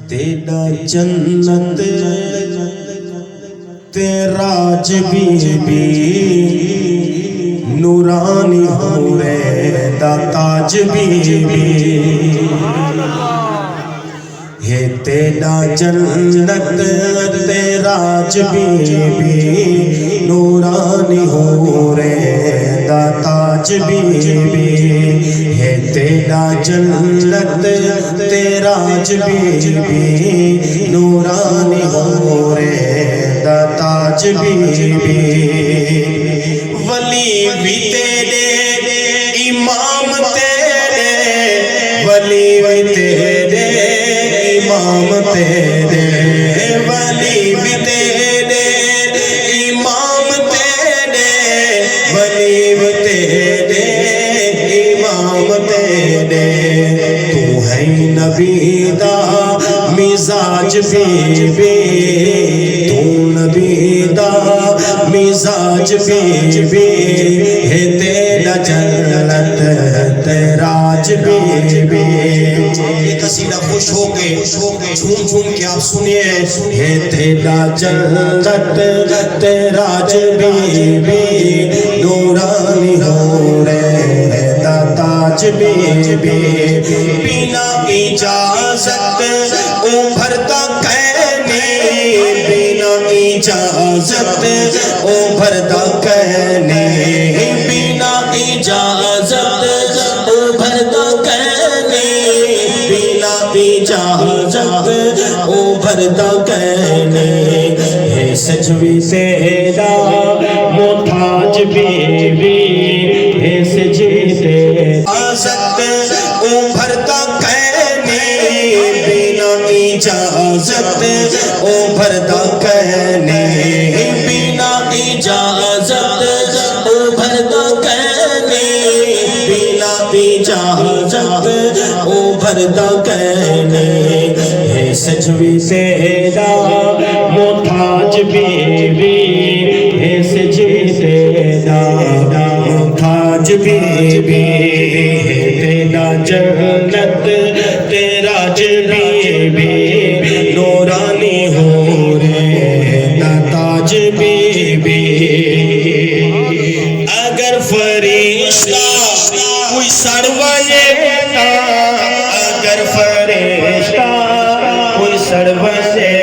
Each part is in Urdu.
تیرا جنت تیرا be Noorani حورے the Taj be ہے تیرا جنت تیرا be Noorani حورے the Taj be ہے تیرا جنت تیرا be Noorani حورے the Taj be ولی بھی تیرے امام تیرے ولی بھی تیرے امام تیرے ولی بھی تیرے امام تیرے ولی بھی تیرے امام تیرے تو ہے نبی دا مزاج بی تو نبی دا مزاج بی ہے تیرا جنت تیراج بی یہ قصیدہ خوش ہو کے جھوم جھوم کے آپ سنیے ہے تیرا جنت تیراج be Noorani حورے the Taj be بنا اجازت ابھرتا کہنے بنا اجازت ابھرتا کہنے بنا اجازت ابھرتا کہنے بنا اجازت ابھرتا کہنے ہے سجوی تیرا محتاج بی ہے سجوی تیرا اجازت ابھرتا کہنے بنا اجازت ابھرتا کہنے بنا اجازت ابھرتا کہنے بنا اجازت ابھرتا کہنے ہے سجوی تیرا محتاج بی ہے سجوی تیرا محتاج بی ہے تیرا جنت تیرا be Noorani حورے the Taj be اگر فرشتہ کوئی سڑوائے اگر فرشتہ کوئی سڑوائے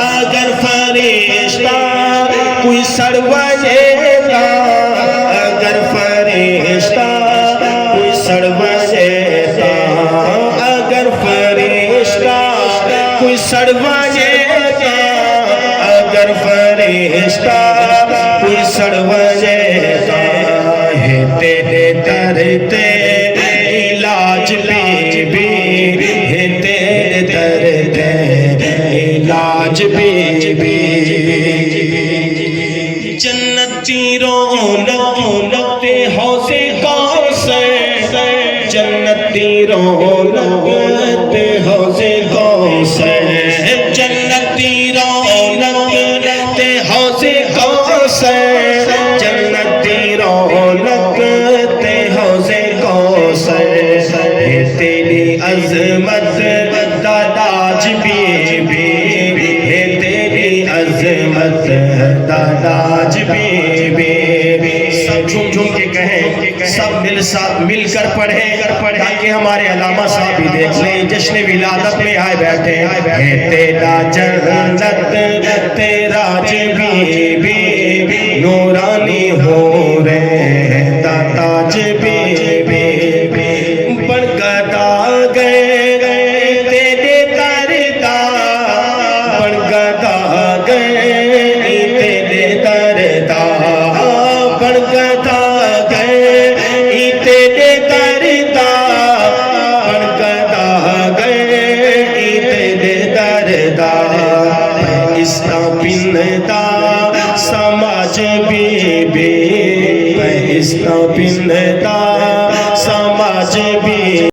اگر فرشتہ کوئی سڑوائے اگر فرشتہ کوئی سڑوائے اگر فرشتہ کوئی سڑوائے اگر فرشتہ کوئی سڑوائے ہے تیرے در تے علاج بی ہے تیرے در تے علاج بی جنتی رونق تے حوض کوثر جنتی رونق تے حوض کوثر جنتی رونق تے حوض کوثر جنتی رونق تے حوض کوثر ہے تیری عظمت دا تاج بی ہے تیری عظمت دا تاج بی سب جھوم جھوم کے کہیں سب ساتھ مل کر پڑھیں تاکہ ہمارے علامہ صاحب بھی دیکھ لیں جشن ولادت میں آئے بیٹھے ہے تیرا جنت تیرا be Noorani حورے the Taj be بڑھ گدا گئے تیرے دردا بڑھ گدا گئے تیرے دردا بڑھ گدا گئے تیرے دردا بڑھ گدا گئے تیرے دردا اسلام پندا سماج بی اسلام پندا